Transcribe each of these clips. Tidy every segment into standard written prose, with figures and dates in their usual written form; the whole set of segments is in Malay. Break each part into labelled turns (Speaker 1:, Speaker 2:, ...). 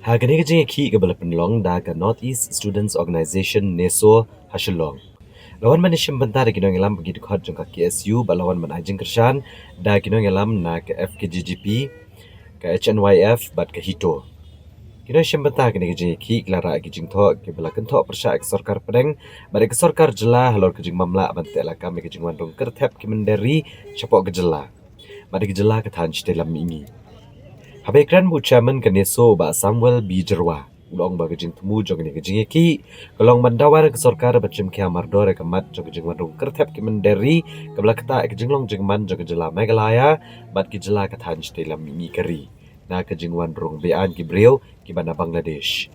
Speaker 1: Hagani ka jing ki ka bala penlong da ka Northeast Students Organization NESO Hasilong. Lawan man isyam banta da kinong ilam begitu khot jong ka KSU balawan man ajing kershan da kinong ilam na ka FKGGP ka HNYF bat ka hito. Kinong isyam banta kini ka jing ki klara ki jing tho ki bala kan tho persya ek sarkar pedeng bada ka sarkar jela halor ka jing mamla bante la kami ka jing wandong kertep ki menderi chapok ka jela. Bada ka jela ka than chite lam ingi. Habis kran bu chairman ka NESO ba Samuel B. Jerwa. Ulong ba gajing temu jong ni gajing ki. Kalong mandawar ke sarkar bacim kia mardor ke mat jong gajing mandung kertep ki menderi ke belakta ke jinglong jing man jong jela Meghalaya bat ki jela ka than chite lam mi kari. Na ke jing wandrung bean ki breu ki bana Bangladesh.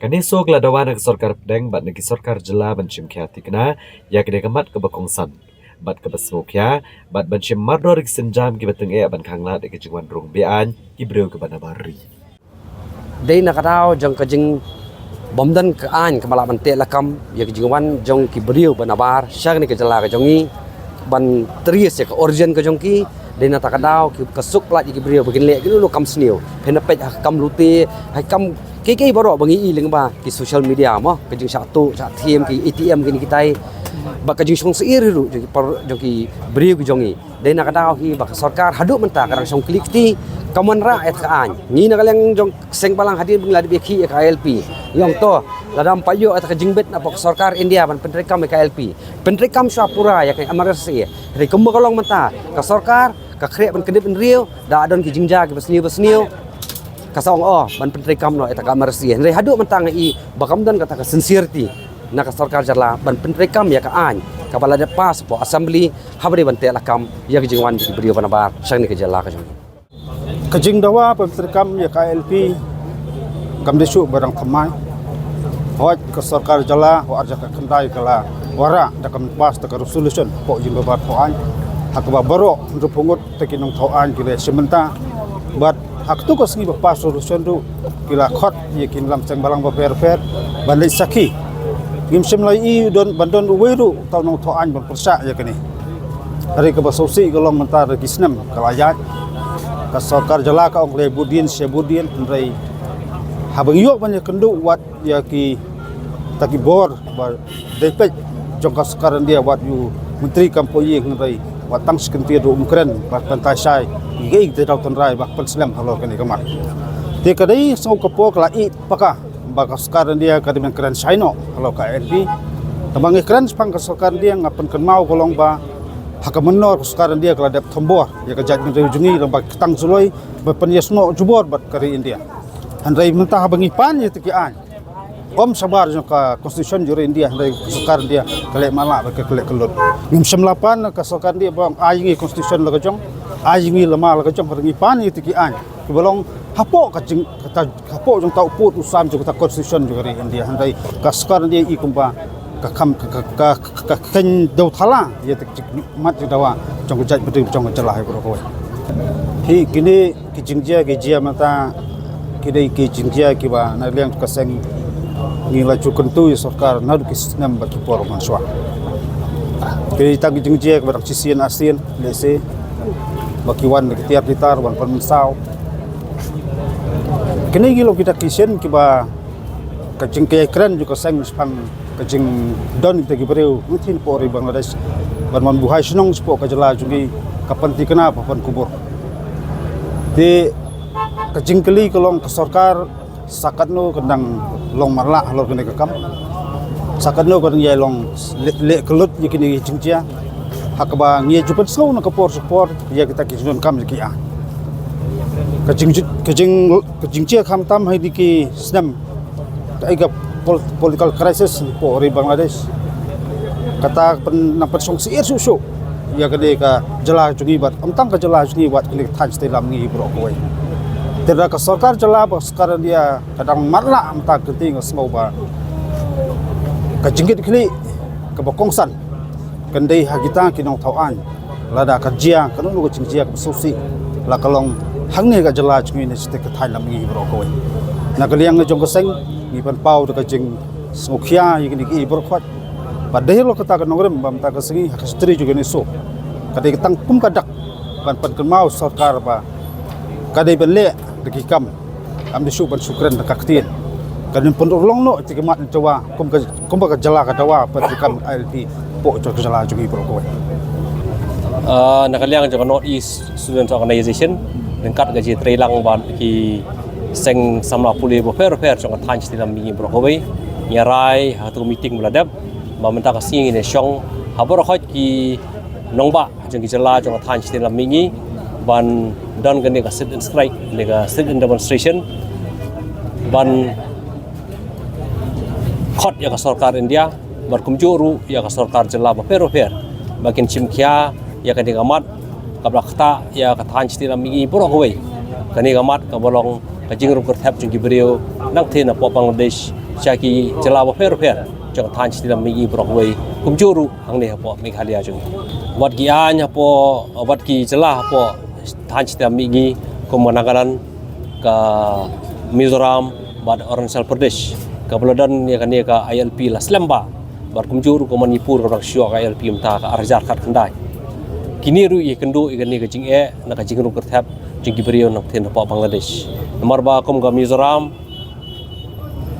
Speaker 1: Ka NESO gladawan ke sarkar pedeng bat ki sarkar jela bacim kia tikna ya ke kemat ke bakongsan. Bat ke besmokya bat bancim mardor ki senjam ki bateng ban khangla de ki jingwan rong bean ki breu ke bana bari
Speaker 2: Day nakataw jong kajing bomdan ka an kamala bante lakam ya kajingwan jong ki beriu banabar syag ni kajala ka jongi ban tries ya ka origin ka jongki day na takadaw ki kasuk plat ki beriu bagin le ki lu kam sniu phena pej kam lute hai kam ke baro bangi i ling ba ki social media mo kajing satu sa thiem ki ATM ki kitai baka jing song seir ru jong ki beriu ki jongi day nakadaw ki baka sarkar haduk menta karang song klik ti kaman ra et ka an ni na kalang jong seng palang hadir bingla di beki ka LP yong to ladam payo at ka jingbet na pok sarkar India ban pentrekam ka LP pentrekam syapura ya ka amarasi ri kumba kalong menta ka sarkar ka khre ban kedip riu da adon ki jingja ki besniu ka song ban pentrekam no et ka amarasi ri haduk menta ngai bakamdan kata ka sincerity na ka sarkar jala ban pentrekam ya ka an kapala de pas po assembly habri ban te lakam ya ki jingwan ki brio banabar sang ni ka jala ka jong
Speaker 3: Kajing dawa pemterkam ya KLP kam desu barang thamai hoj ke sarkar jala ho arja ka kendai kala wara da kam pas ta resolution po jing babat po an hak ba baro untuk pungut tekinong thoan kile sementa bat hak tu ko singi ba pas resolution tu kila khot yakin lam seng balang ba per bandai saki ngim sem lai i don bandon uweru tau nong thoan ban persa ya kini hari ke basosi golong mentar kisnam kalayat ka sarkar jala ka ong lebudin sebudin ndai habang yok banyak kendu wat ya ki takibor ba depek jong ka sakaran dia wat yu menteri kampoye ndai wat tang sekentir do Ukraine ba pantai sai gei te dau tonrai ba penslam halo kani kamar te kadai so ka po kala i paka ba ka sakaran dia ka dengan keren saino halo ka LP tambang keren pang ka sakaran dia ngapan kan mau kolong ba hak menor sekarang dia kalau dapat tombor ya kejat dari jungi lembak ketang suloi berpeniasno jubor bat kari India handai mentah bangipan ya tikian om sabar ka constitution juri India handai sekarang dia kelek malak ke kelek kelut ngim 98 ka sekarang dia bang ayingi constitution la kejong ayingi lama la kejong bangipan ya tikian kebolong hapok kajing kata hapok jong tau put usam jong kata constitution juri India handai ka sekarang dia ikumba ka ken dau thala ya tik mat dawa jong jat bedu jong celah bro ko hi kini ki jingja mata kidai ki jingja ki ba na liang ka seng ni la chu kentu sarkar na ki sistem ba ki por man swa ki ta ki jingja ka sisian asin lese bakiwan ki tiap litar ban pan sau kini gilo kita kisen ki ba ka jingke kren juga seng span kajing don kita gibreu mutin pori Bangladesh ban buhai senong spo kajala jungi kapan ti kena papan kubur ti kajing keli kolong ke sarkar sakatno kendang long marla halor kene kakam sakatno kan ye long le kelut yikini jingcia hakba ngie jupat sau na kapor support ya kita kisun kam ki a kajing cia kham tam hai diki snam aiga political crisis po ri Bangladesh kata nampak song siir susu ya kene ka jela jungi bat amtang ka jela jungi wat klik tan stelam ngi bro koi tera ka sarkar jela ba sekarang dia kadang marla amta keting semau ba ka jinggit kli ka bakongsan kendai hagita kinong tauan lada ka jia kanu lu jingjia ka susi la kalong hangne ka jela jungi ne site ka thai lam ngi bro koi na kaliang jong ka seng ni pan pau de kajing smokia yini ki berkhot padahal lo kata kan ngrem bam ta kasengi hakstri juga ni so kadai ketang pum kadak pan pan kan mau sarkar ba kadai benle de ki kam amde su ban sukran da kaktin kan pun long no ti mat jawa kum ka jala ka dawa patrikam ILP po cho jala jungi pro ko
Speaker 4: nakaliang jong North East Students Organization lengkat gaji trailang ban ki seng samla puli bo per jong tan stilam mi bro ko we nyarai hatu meeting meladap ba menta ka sing ne shong habor khot ki nongba jong ki jala jong tan stilam mi ban dan gani ka sit and strike ne ka sit and demonstration ban khot ya ka sarkar India bar kumjuru ya ka sarkar jala ba per bakin chimkhia ya kani gamat kabla khata ya ka than chti lam mi boro hoi kani gamat ka bolong ka jingru kur thap chung ki brio nang the na po Bangladesh chaki jala ba per jong than chti lam mi boro hoi kumjuru hang ne po Meghalaya chung wat ki anya po wat ki jala po than chti lam mi ko managaran ka Mizoram bad Arunachal Pradesh ka bolodan ya kani ka ILP la slamba bar kumjuru ko Manipur ka syok ILP mta ka arjar khat khandai kini ru ye kendo igani ka jing na ka jing ru kerthap jing gibrio nak then pa Bangladesh nomor ba kom ga Mizoram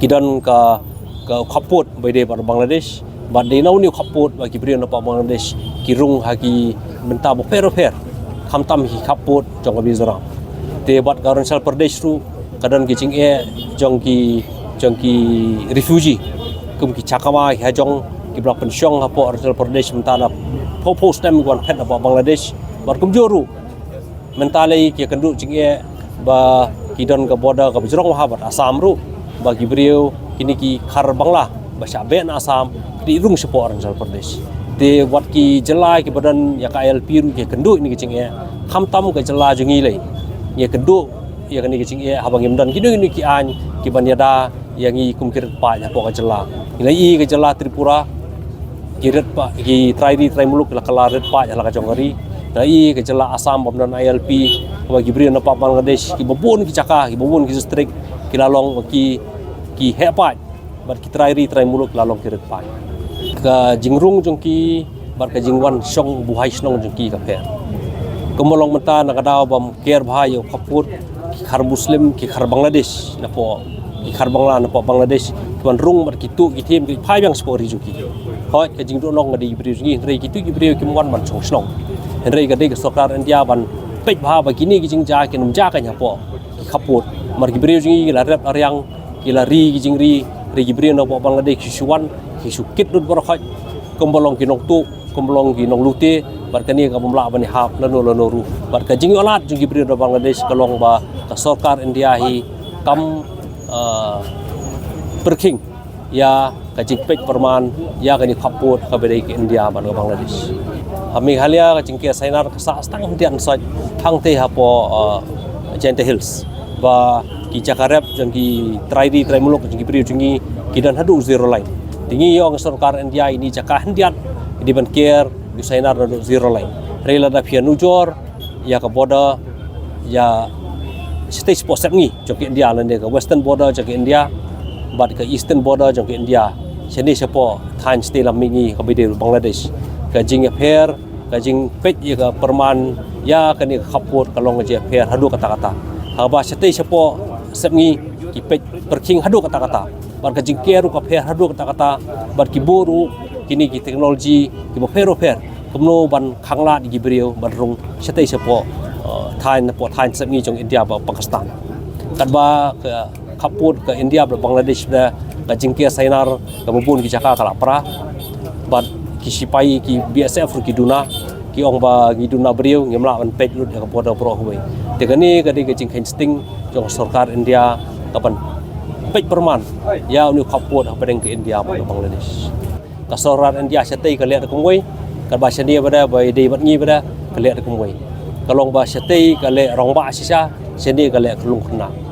Speaker 4: kidan ka khapot baide par Bangladesh ba de nau ni khapot ba gibrio na pa Bangladesh kirung hagi menta bo fer khamtam hi khapot jong Mizoram te bat ka Arunachal Pradesh ru kadan ki jing jong ki refugee kum ki chakama ha jong ki blok pensyong ha po Arunachal Pradesh menta na po stem wan phet ba Bangladesh bar kum joru mentalai ki kendu jinge ba kidon ka border ka bjrong ha bat Assam ru ba gibriu kini ki khar bangla ba shabe na Assam di rung sepo Arunachal Pradesh de wat ki jela ki badan ya ka ILP ru ki kendu ni ki jinge khamtam ka jela jungi lai ye kendu ya kani ki jinge habang imdan kidung ni ki an ki banyada yang i kumkir pa ya po ka jela ilai ka jela Tripura kiret pa ki trai muluk la kala red pa la ka jongari dai ke jela Assam bomdan ILP ba gibri na pa Bangladesh ki bobon ki chaka ki bobon ki district ki lalong ki he pa bar ki trai muluk lalong kiret pa ka jingrung jong ki bar ka jingwan song buhai snong jong ki ka pher komolong menta na kadaw bam ker bhai yo khaput ki khar muslim ki khar Bangladesh na po ki khar bangla na po Bangladesh tuan rung bar ki tu ki thêm ki phai bang spori ju ki hoi ka jing do long ngadi bri ngi rei ki tu ki bri ki mon ban chong snong rei ga de ka sarkar India ban pech bha ba kini ki jing ja ki num ja ka nya po ki khaput mar ki bri ngi la rep aryang ki la ri ki jing ri ki bri no po Bangladesh ki suwan ki su kit dut bor khoi kombolong ki nong tu kombolong ki nong lute bar ka ni ka bumla ban hap lano ru bar ka jing olat jing ki bri no Bangladesh ka long ba ka sarkar India hi kam perking ya ka jingpek perman ya ka ni khaput ka bedai ke India ban Bangladesh Meghalaya ka jingke sainar ka sa stang hundian soi thang te ha po Jente Hills ba ki chakarep jang ki trai muluk jing ki pri jungi ki dan hadu zero line tingi yo sarkar India ini jaka hundian di ban care di sainar hadu zero line rela da phia nujor ya ka border ya stage post ni jong ki India lan ka western border jong ki India bat ke eastern border jong ke India sini sepo than stay lam mingi ka bide Bangladesh ka jing affair ka jing pet ya ka perman ya ka ni khaput ka long je affair hadu kata ha ba stay sepo sepngi ki pet perking hadu kata bar ka jing keru ka affair hadu kata bar ki boru kini ki teknologi ki bo fair kumno ban khangla di brio ban rung stay sepo than sepngi jong India ba Pakistan kan ba khaput ke India ba Bangladesh da ka jingke sainar ka bubun ki jaka kala pra bat ki sipai ki BSF ki duna ki ong ba gi duna brio ngemla ban pet lut ka poda pro hoi te kani ka de ka jing insting jong sarkar India ka ban pet perman ya uni khaput ha padeng ke India ba Bangladesh ka sarkar India setai ka le ka ngoi ka ba senia bada ba de bat ngi bada ka le ka ngoi ka long ba setai ka le rong ba sisa senia ka le ka lung khna